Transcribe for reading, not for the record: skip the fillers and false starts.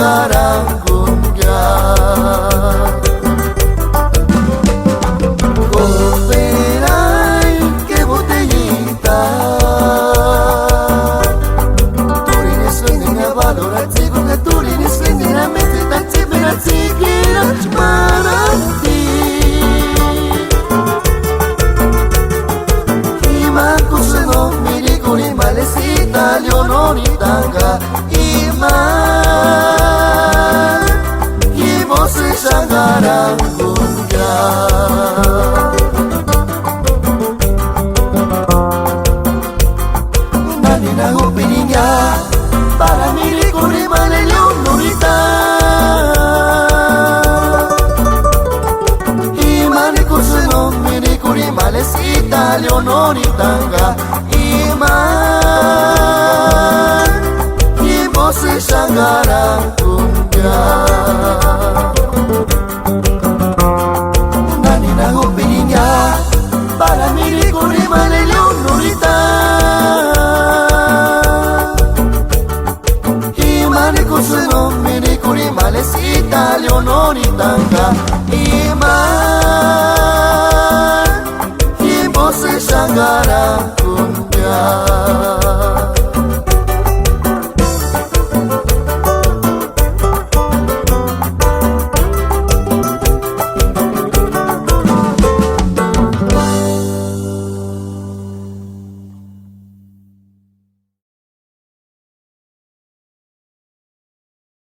Sanggaran cumbia. Cooperai que botellita Turini sendina valorati con che turini sendina metti tanti benazzi che non ci marati Ima cose non mi ricordi male si taglio non itanga Ima Chi vosse Sanggaran na opininya para milik uri malelong nurita Imani kusunong milik uri malesita leonoritanga Iman Ibose Sanggaran cumbia.